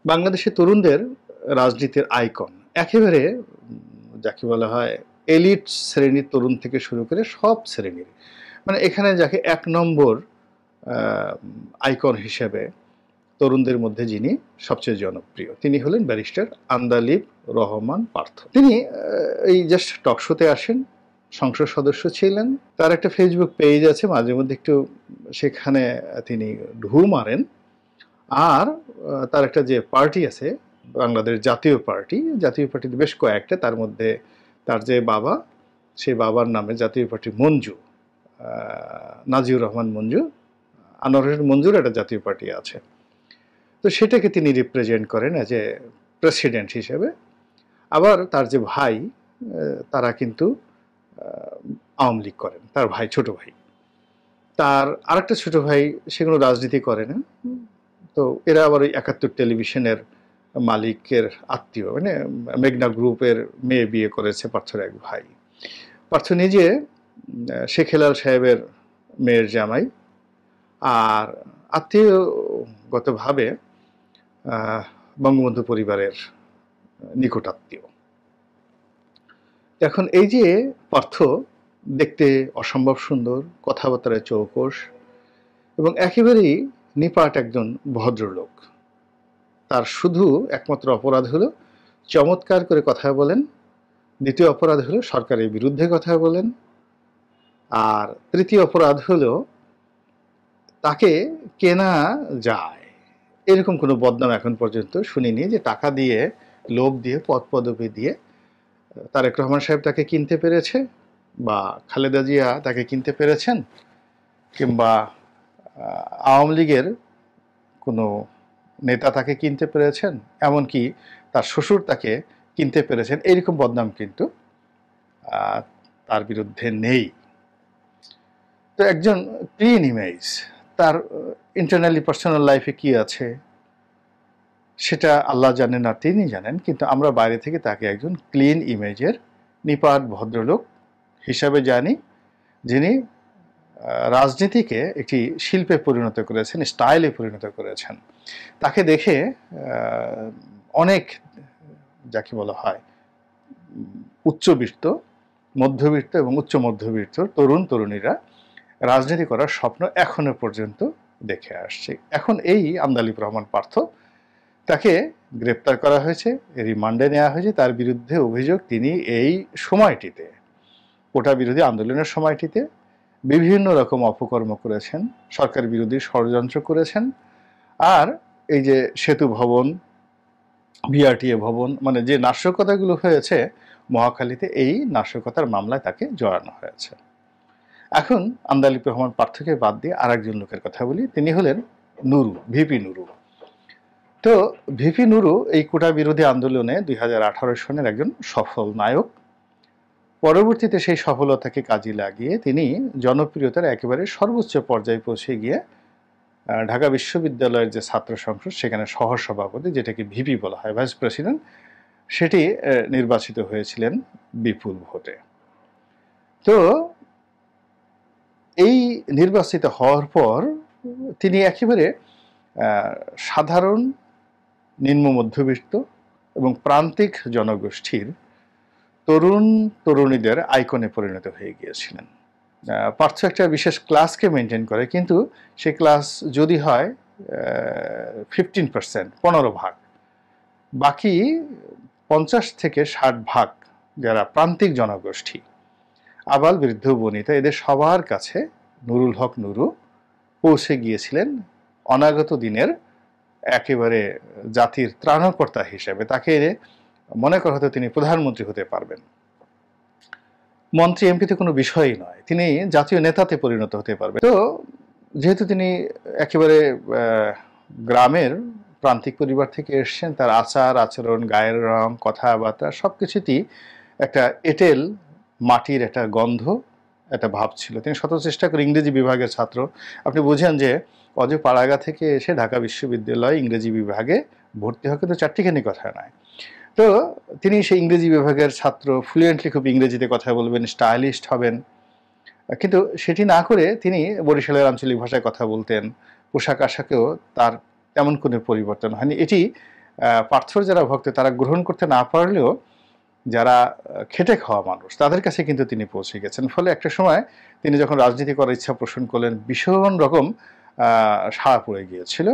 বাংলাদেশের তরুণদের রাজনীতির আইকন একেবারে যাকে বলা হয় এলিট শ্রেণীর তরুণ থেকে শুরু করে সব শ্রেণীর, মানে এখানে যাকে এক নম্বর আইকন হিসেবে তরুণদের মধ্যে যিনি সবচেয়ে জনপ্রিয় তিনি হলেন ব্যারিস্টার আন্দালিব রহমান পার্থ। তিনি এই জাস্ট টকশোতে আসেন, সংসদ সদস্য ছিলেন, তার একটা ফেসবুক পেজ আছে, মাঝে মধ্যে একটু সেখানে তিনি ঢু মারেন। আর তার একটা যে পার্টি আছে বাংলাদেশ জাতীয় পার্টি, জাতীয় পার্টিতে বেশ কয়েকটা, তার মধ্যে তার যে বাবা, সেই বাবার নামে জাতীয় পার্টি মঞ্জু, নাজিউর রহমান মঞ্জু, আনোয়ার হোসেন মঞ্জুর একটা জাতীয় পার্টি আছে। তো সেটাকে তিনি রিপ্রেজেন্ট করেন অ্যাজ এ প্রেসিডেন্ট হিসেবে। আবার তার যে ভাই, তারা কিন্তু আওয়ামী লীগ করেন, তার ভাই, ছোট ভাই। তার আরেকটা ছোট ভাই, সেগুলো রাজনীতি করে না। তো এরা আবার ওই ৭১ টেলিভিশনের মালিকের আত্মীয়, মানে মেঘনা গ্রুপের মেয়ে বিয়ে করেছে পার্থর এক ভাই। পার্থ নিজে শেখ হেলাল সাহেবের মেয়ের জামাই, আর আত্মীয়গতভাবে বঙ্গবন্ধু পরিবারের নিকট আত্মীয়। এখন এই যে পার্থ দেখতে অসম্ভব সুন্দর, কথাবার্তায় চৌকস এবং একেবারেই নিপাট একজন ভদ্রলোক। তার শুধু একমাত্র অপরাধ হলো চমৎকার করে কথা বলেন, দ্বিতীয় অপরাধ হলো সরকারের বিরুদ্ধে কথা বলেন, আর তৃতীয় অপরাধ হলো তাকে কেনা যায়। এরকম কোনো বদনাম এখন পর্যন্ত শুনিনি যে টাকা দিয়ে, লোভ দিয়ে, পদ পদবি দিয়ে তারেক রহমান সাহেব তাকে কিনতে পেরেছে, বা খালেদা জিয়া তাকে কিনতে পেরেছেন, কিংবা আওয়ামী লীগের কোনো নেতা তাকে কিনতে পেরেছেন, এমনকি তার শ্বশুর তাকে কিনতে পেরেছেন। এইরকম বদনাম কিন্তু তার বিরুদ্ধে নেই। তো একজন ক্লিন ইমেজ, তার ইন্টারনালি পার্সোনাল লাইফে কি আছে সেটা আল্লাহ জানেন আর তিনি জানেন, কিন্তু আমরা বাইরে থেকে তাকে একজন ক্লিন ইমেজের নিপাট ভদ্রলোক হিসাবে জানি, যিনি রাজনীতিকে একটি শিল্পে পরিণত করেছেন, স্টাইলে পরিণত করেছেন। তাকে দেখে অনেক, যাকে বলা হয় উচ্চবিত্ত, মধ্যবিত্ত এবং উচ্চ মধ্যবিত্ত তরুণ তরুণীরা রাজনীতি করার স্বপ্ন এখনো পর্যন্ত দেখে আসছে। এখন এই আন্দালিব রহমান পার্থ, তাকে গ্রেপ্তার করা হয়েছে, রিমান্ডে নেওয়া হয়েছে। তার বিরুদ্ধে অভিযোগ তিনি এই সময়টিতে, কোটা বিরোধী আন্দোলনের সময়টিতে বিভিন্ন রকম অপকর্ম করেছেন, সরকার বিরোধী ষড়যন্ত্র করেছেন। আর এই যে সেতু ভবন, বিআরটিএ ভবন, মানে যে নাশকতাগুলো হয়েছে মহাখালীতে, এই নাশকতার মামলায় তাকে জড়ানো হয়েছে। এখন আন্দালিব রহমান পার্থকে বাদ দিয়ে আরেকজন লোকের কথা বলি, তিনি হলেন নুরু, ভিপি নুরু। তো ভিপি নুরু এই কোটা বিরোধী আন্দোলনে ২০১৮ সনের একজন সফল নায়ক। পরবর্তীতে সেই সফলতাকে কাজে লাগিয়ে তিনি জনপ্রিয়তার একেবারে সর্বোচ্চ পর্যায়ে পৌঁছে গিয়ে ঢাকা বিশ্ববিদ্যালয়ের যে ছাত্র সংসদ, সেখানে সহসভাপতি, যেটাকে ভিপি বলা হয়, ভাইস প্রেসিডেন্ট, সেটি নির্বাচিত হয়েছিলেন বিপুল ভোটে। তো এই নির্বাচিত হওয়ার পর তিনি একেবারে সাধারণ নিম্ন মধ্যবিত্ত এবং প্রান্তিক জনগোষ্ঠীর তরুণ তরুণীদের আইকনে পরিণত হয়ে গিয়েছিলেন। পার্থ একটা বিশেষ ক্লাসকে মেনটেন করে, কিন্তু সেই ক্লাস যদি হয় 15%, 15 ভাগ, বাকি 50 থেকে 60 ভাগ যারা প্রান্তিক জনগোষ্ঠী, আবাল বৃদ্ধ বনিতা, এদের সবার কাছে নুরুল হক নুরু পৌঁছে গিয়েছিলেন অনাগত দিনের একেবারে জাতির ত্রাণকর্তা হিসেবে। তাকে মনে করা হতো তিনি প্রধানমন্ত্রী হতে পারবেন। মন্ত্রী এমপিতে কোনো বিষয়ই নয়, তিনি জাতীয় নেতাতে পরিণত হতে পারবেন। তো যেহেতু তিনি একেবারে গ্রামের প্রান্তিক পরিবার থেকে এসছেন, তার আচার আচরণ, গায়ের রং, কথাবার্তা সবকিছুতেই একটা এঁটেল মাটির একটা গন্ধ, একটা ভাব ছিল। তিনি শত চেষ্টা করে, ইংরেজি বিভাগের ছাত্র, আপনি বুঝেন যে অজপাড়াগা থেকে এসে ঢাকা বিশ্ববিদ্যালয়ে ইংরেজি বিভাগে ভর্তি হয়, কিন্তু চারটিখানি কথা নয়। তো তিনি সেই ইংরেজি বিভাগের ছাত্র, ফ্লুয়েন্টলি খুব ইংরেজিতে কথা বলবেন, স্টাইলিস্ট হবেন, কিন্তু সেটি না করে তিনি বরিশালের আঞ্চলিক ভাষায় কথা বলতেন। পোশাক আশাকেও তার তেমন কোনো পরিবর্তন হয়নি। এটি পার্থর যারা ভক্ত তারা গ্রহণ করতে না পারলেও যারা খেটে খাওয়া মানুষ তাদের কাছে কিন্তু তিনি পৌঁছে গেছেন। ফলে একটা সময় তিনি যখন রাজনীতি করার ইচ্ছা পোষণ করলেন ভীষণ রকম সাড়া পড়ে গিয়েছিল।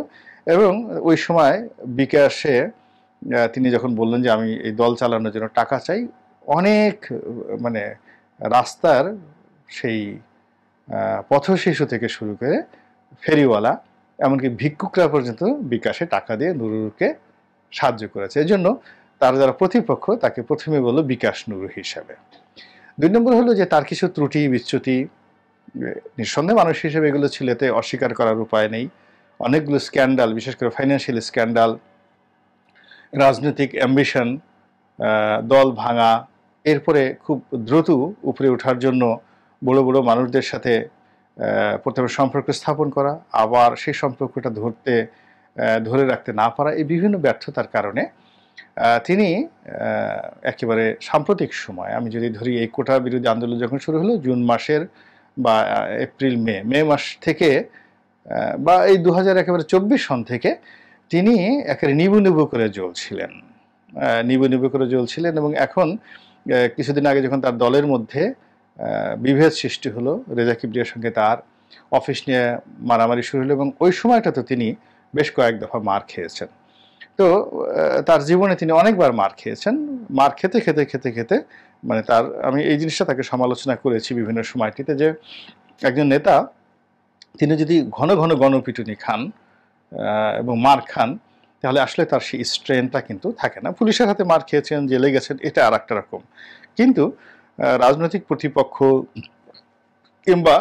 এবং ওই সময় বিকাশে তিনি যখন বললেন যে আমি এই দল চালানোর জন্য টাকা চাই, অনেক মানে রাস্তার সেই পথশিশু থেকে শুরু করে ফেরিওয়ালা এমনকি ভিক্ষুকরা পর্যন্ত বিকাশে টাকা দিয়ে নুরুকে সাহায্য করেছে। এই জন্য তার যারা প্রতিপক্ষ তাকে প্রথমে বলল বিকাশ নুরু হিসাবে। ২ নম্বর হলো যে তার কিছু ত্রুটি বিচ্যুতি নিঃসন্দেহে মানুষ হিসেবে এগুলো ছিল, এতে অস্বীকার করার উপায় নেই। অনেকগুলো স্ক্যান্ডাল, বিশেষ করে ফাইন্যান্সিয়াল স্ক্যান্ডাল, রাজনৈতিক অ্যাম্বিশন, দল ভাঙা, এরপরে খুব দ্রুত উপরে ওঠার জন্য বড় বড় মানুষদের সাথে প্রথমে সম্পর্ক স্থাপন করা, আবার সেই সম্পর্কটা ধরে রাখতে না পারা, এই বিভিন্ন ব্যর্থতার কারণে তিনি একেবারে সাম্প্রতিক সময়, আমি যদি ধরি এই কোটা বিরোধী আন্দোলন যখন শুরু হলো জুন মাসের বা এপ্রিল মে মাস থেকে বা এই 2024 সন থেকে তিনি একেবারে নিবু করে জ্বলছিলেন, নিবু করে জ্বলছিলেন। এবং এখন কিছুদিন আগে যখন তার দলের মধ্যে বিভেদ সৃষ্টি হলো, রেজা কিবরিয়ার সঙ্গে তার অফিস নিয়ে মারামারি শুরু হলো, এবং ওই সময়টা তো তিনি বেশ কয়েক দফা মার খেয়েছেন। তো তার জীবনে তিনি অনেকবার মার খেয়েছেন। মার খেতে খেতে খেতে খেতে মানে আমি এই জিনিসটা তাকে সমালোচনা করেছি বিভিন্ন সময়টিতে, যে একজন নেতা তিনি যদি ঘন ঘন গণপিটুনি খান এবং মার খান, তাহলে আসলে তার সেই স্ট্রেংথটা কিন্তু থাকে না। পুলিশের হাতে মার খেয়েছেন, জেলে গেছেন, এটা আর একটা রকম। কিন্তু রাজনৈতিক প্রতিপক্ষ কিংবা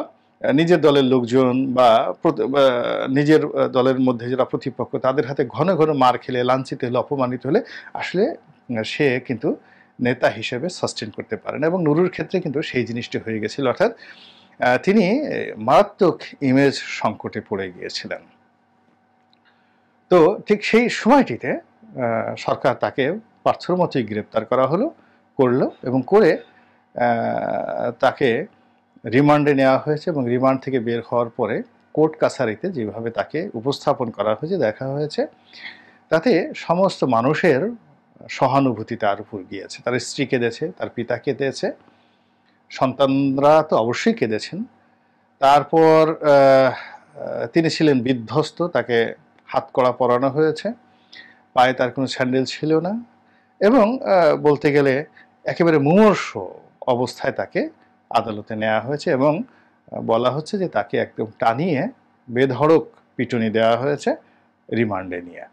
নিজের দলের লোকজন বা নিজের দলের মধ্যে যারা প্রতিপক্ষ তাদের হাতে ঘন ঘন মার খেলে, লাঞ্ছিত হলে, অপমানিত হলে আসলে সে কিন্তু নেতা হিসেবে সাস্টেন করতে পারে না। এবং নুরুর ক্ষেত্রে কিন্তু সেই জিনিসটি হয়ে গেছিল, অর্থাৎ তিনি মারাত্মক ইমেজ সংকটে পড়ে গিয়েছিলেন। তো ঠিক সেই সময়টিতে সরকার তাকে পার্থর মতোই গ্রেপ্তার করলো এবং করে তাকে রিমান্ডে নেওয়া হয়েছে। এবং রিমান্ড থেকে বের হওয়ার পরে কোর্ট কাছারিতে যেভাবে তাকে উপস্থাপন করা হয়েছে, দেখা হয়েছে, তাতে সমস্ত মানুষের সহানুভূতি তার উপর গিয়েছে। তার স্ত্রী কেঁদেছে, তার পিতা কেঁদেছে, সন্তানরা তো অবশ্যই কেঁদেছেন। তারপর তিনি ছিলেন বিধ্বস্ত, তাকে হাতকড়া পরানো হয়েছে, পায়ে তার কোনো স্যান্ডেল ছিল না, এবং বলতে গেলে একেবারে মুমূর্ষ অবস্থায় তাকে আদালতে নেওয়া হয়েছে। এবং বলা হচ্ছে যে তাকে একদম টানিয়ে বেধড়ক পিটুনি দেওয়া হয়েছে রিমান্ডে নিয়ে।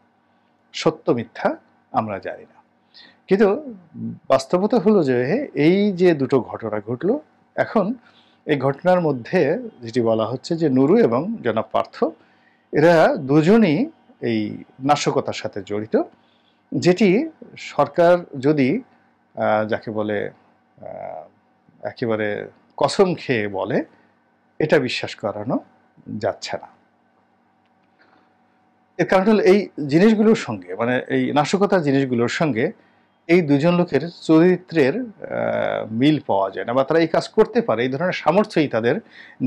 সত্য মিথ্যা আমরা জানি না, কিন্তু বাস্তবতা হলো যে এই যে দুটো ঘটনা ঘটলো, এখন এই ঘটনার মধ্যে যেটি বলা হচ্ছে যে নুরু এবং জনাব পার্থ এরা দুজনই এই নাশকতার সাথে জড়িত, যেটি সরকার যদি যাকে বলে একেবারে কসম খেয়ে বলে, এটা বিশ্বাস করানো যাচ্ছে না। এর কারণ হলো এই জিনিসগুলোর সঙ্গে, মানে এই নাশকতার জিনিসগুলোর সঙ্গে এই দুজন লোকের চরিত্রের মিল পাওয়া যায় না, বা তারা এই কাজ করতে পারে এই ধরনের সামর্থ্যই তাদের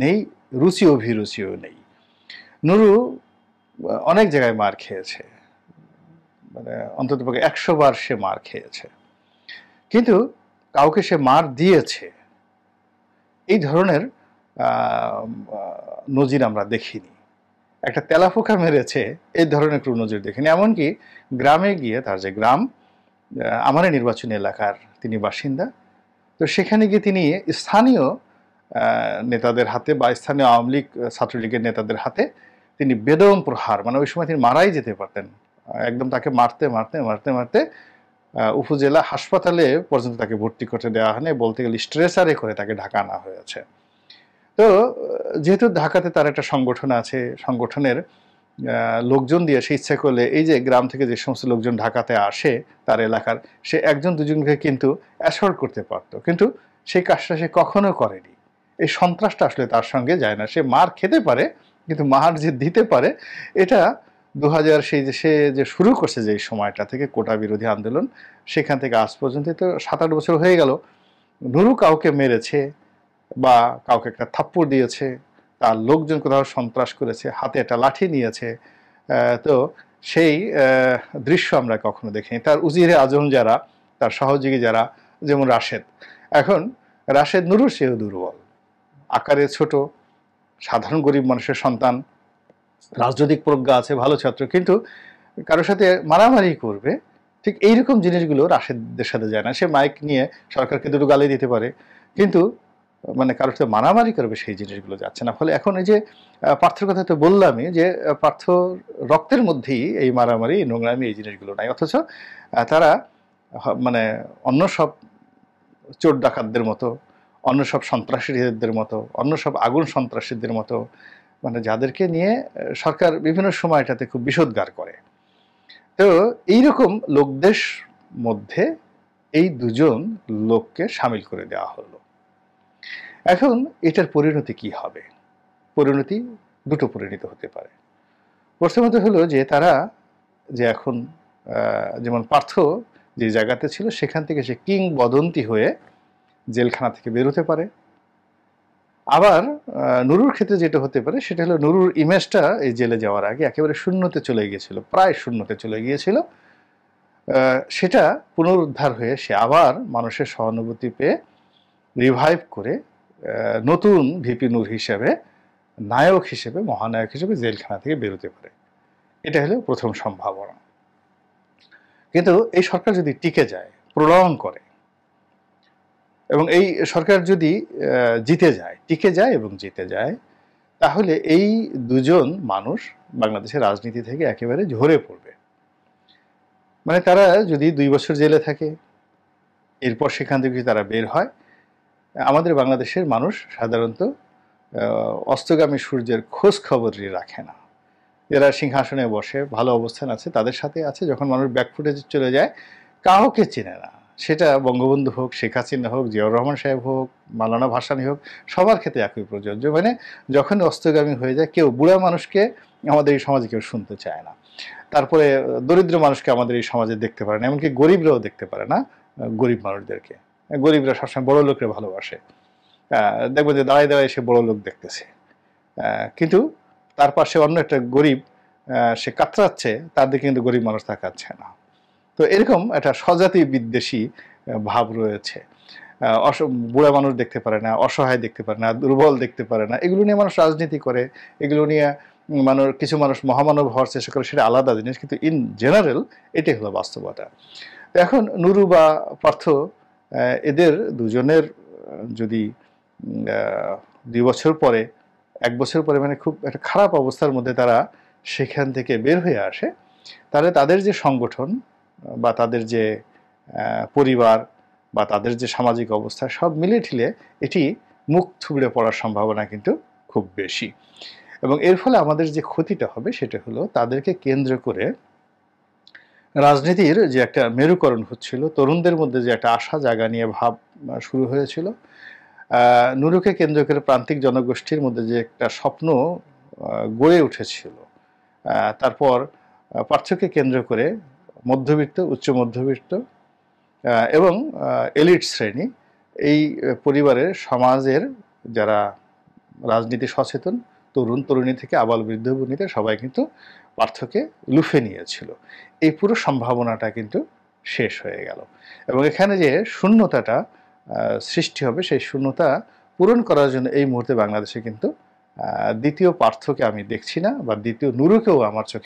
নেই, রুচি অভিরুচিও নেই। নুরু অনেক জায়গায় মার খেয়েছে, মানে অন্ততপক্ষে 100 বার সে মার খেয়েছে, কিন্তু কাউকে সে মার দিয়েছে এই ধরনের নজির আমরা দেখিনি। একটা তেলাপোকা মেরেছে এই ধরনের কোনো নজির দেখিনি। এমনকি গ্রামে গিয়ে, তার যে গ্রাম আমারই নির্বাচনী এলাকার তিনি বাসিন্দা, তো সেখানে গিয়ে তিনি স্থানীয় নেতাদের হাতে বা স্থানীয় আওয়ামী লীগ ছাত্রলীগের নেতাদের হাতে তিনি বেদম প্রহার, মানে ওই সময় তিনি মারাই যেতে পারতেন, একদম তাকে মারতে মারতে মারতে মারতে উপজেলা হাসপাতালে পর্যন্ত তাকে ভর্তি করতে দেওয়া হয়নি, বলতে গেলে স্ট্রেচারে করে তাকে ঢাকা আনা হয়েছে। তো যেহেতু ঢাকাতে তার একটা সংগঠন আছে, সংগঠনের লোকজন দিয়ে সে ইচ্ছা করলে এই যে গ্রাম থেকে যে সমস্ত লোকজন ঢাকাতে আসে তার এলাকার, সে একজন দুজনকে কিন্তু অ্যাসল্ট করতে পারতো, কিন্তু সেই কাজটা সে কখনো করেনি। এই সন্ত্রাসটা আসলে তার সঙ্গে যায় না। সে মার খেতে পারে, কিন্তু মার যে দিতে পারে, এটা 2000 সে যে শুরু করছে যে সময়টা থেকে কোটা বিরোধী আন্দোলন, সেখান থেকে আজ পর্যন্ত তো 7-8 বছর হয়ে গেল, নুরু কাউকে মেরেছে বা কাউকে একটা থাপ্পড় দিয়েছে, তার লোকজন কোথাও সন্ত্রাস করেছে, হাতে একটা লাঠি নিয়েছে, তো সেই দৃশ্য আমরা কখনো দেখিনি। তার উজিরে আজম যারা, তার সহযোগী যারা, যেমন রাশেদ, এখন রাশেদ নুরুর চেয়েও দুর্বল, আকারে ছোট, সাধারণ গরিব মানুষের সন্তান, রাজনৈতিক প্রজ্ঞা আছে, ভালো ছাত্র, কিন্তু কারোর সাথে মারামারি করবে ঠিক এইরকম জিনিসগুলো রাশেদের সাথে যায় না। সে মাইক নিয়ে সরকারকে দুটো গালি দিতে পারে, কিন্তু মানে কারোর সাথে মারামারি করবে সেই জিনিসগুলো যাচ্ছে না। ফলে এখন এই যে পার্থর কথা তো বললামই যে পার্থ রক্তের মধ্যেই এই মারামারি, নোংরামি, এই জিনিসগুলো নাই। অথচ তারা মানে অন্য সব চোর ডাকাতদের মতো, অন্য সব সন্ত্রাসীদের মতো, অন্য সব আগুন সন্ত্রাসীদের মতো, মানে যাদেরকে নিয়ে সরকার বিভিন্ন সময় এটাতে খুব বিষোদ্গার করে। তো এইরকম লোকদের মধ্যে এই দুজন লোককে সামিল করে দেওয়া হলো। এখন এটার পরিণতি কি হবে? পরিণতি দুটো পরিণত হতে পারে। প্রথমত হলো যে তারা যে এখন যেমন পার্থ যে জায়গাতে ছিল সেখান থেকে সে কিংবদন্তি হয়ে জেলখানা থেকে বেরোতে পারে। আবার নুরুর ক্ষেত্রে যেটা হতে পারে সেটা হলো নুরুর ইমেজটা এই জেলে যাওয়ার আগে একেবারে শূন্যতে চলে গিয়েছিল, প্রায় শূন্যতে চলে গিয়েছিল। সেটা পুনরুদ্ধার হয়ে সে আবার মানুষের সহানুভূতি পেয়ে রিভাইভ করে নতুন ভিপি নূর হিসেবে, নায়ক হিসেবে, মহানায়ক হিসেবে জেলখানা থেকে বেরোতে পারে। এটা হলো প্রথম সম্ভাবনা। কিন্তু এই সরকার যদি টিকে যায়, প্রলং করে, এবং এই সরকার যদি জিতে যায়, টিকে যায় এবং জিতে যায়, তাহলে এই দুজন মানুষ বাংলাদেশের রাজনীতি থেকে একেবারে ঝরে পড়বে। মানে তারা যদি 2 বছর জেলে থাকে, এরপর সেখান থেকে তারা বের হয়, আমাদের বাংলাদেশের মানুষ সাধারণত অস্তগামী সূর্যের খোঁজ খবরই রাখে না। এরা সিংহাসনে বসে, ভালো অবস্থান আছে, তাদের সাথে আছে, যখন মানুষ ব্যাকফুটে চলে যায় কাউকে চেনে না। সেটা বঙ্গবন্ধু হোক, শেখ হাসিনা হোক, জিয়াউর রহমান সাহেব হোক, মাওলানা ভাসানী হোক, সবার ক্ষেত্রে একই প্রযোজ্য। মানে যখন অস্তগামী হয়ে যায়, কেউ বুড়া মানুষকে আমাদের এই সমাজে কেউ শুনতে চায় না। তারপরে দরিদ্র মানুষকে আমাদের এই সমাজে দেখতে পারে না, এমনকি গরিবরাও দেখতে পারে না গরিব মানুষদেরকে। গরিবরা সবসময় বড় লোককে ভালোবাসে, দেখবো যে দাঁড়ায় দাঁড়ায় সে বড় লোক দেখতেছে, কিন্তু তার পাশে অন্য একটা গরিব সে কাতরাচ্ছে, তার দিকে কিন্তু গরিব মানুষ তাকাচ্ছে না। তো এরকম একটা স্বজাতি বিদ্বেষী ভাব রয়েছে। বুড়া মানুষ দেখতে পারে না, অসহায় দেখতে পারে না, দুর্বল দেখতে পারে না, এগুলো নিয়ে মানুষ রাজনীতি করে, এগুলো নিয়ে কিছু মানুষ মহামানব হওয়ার চেষ্টা করে, সেটা আলাদা জিনিস, কিন্তু ইন জেনারেল এটাই হলো বাস্তবতা। এখন নুরু বা পার্থ, এদের দুজনের যদি 2 বছর পরে, 1 বছর পরে, মানে খুব একটা খারাপ অবস্থার মধ্যে তারা সেখান থেকে বের হয়ে আসে, তাহলে তাদের যে সংগঠন বা তাদের যে পরিবার বা তাদের যে সামাজিক অবস্থা, সব মিলে ঠিলে এটি মুখ থুবড়ে পড়ার সম্ভাবনা কিন্তু খুব বেশি। এবং এর ফলে আমাদের যে ক্ষতিটা হবে সেটা হলো তাদেরকে কেন্দ্র করে রাজনীতির যে একটা মেরুকরণ হচ্ছিল, তরুণদের মধ্যে যে একটা আশা জাগা নিয়ে ভাব শুরু হয়েছিল, নুরুকে কেন্দ্র করে প্রান্তিক জনগোষ্ঠীর মধ্যে যে একটা স্বপ্ন গড়ে উঠেছিল, তারপর পার্থকে কেন্দ্র করে মধ্যবিত্ত, উচ্চ মধ্যবিত্ত এবং এলিট শ্রেণী, এই পরিবারের, সমাজের যারা রাজনীতি সচেতন, তরুণ তরুণী থেকে আবাল বৃদ্ধ বনিতা, সবাই কিন্তু পার্থকে লুফে নিয়েছিল। এই পুরো সম্ভাবনাটা কিন্তু শেষ হয়ে গেল, এবং এখানে যে শূন্যতাটা সৃষ্টি হবে, সেই শূন্যতা পূরণ করার জন্য এই মুহূর্তে বাংলাদেশে কিন্তু দ্বিতীয় পার্থকে আমি দেখছি না, বা দ্বিতীয় নুরুকেও আমার চোখে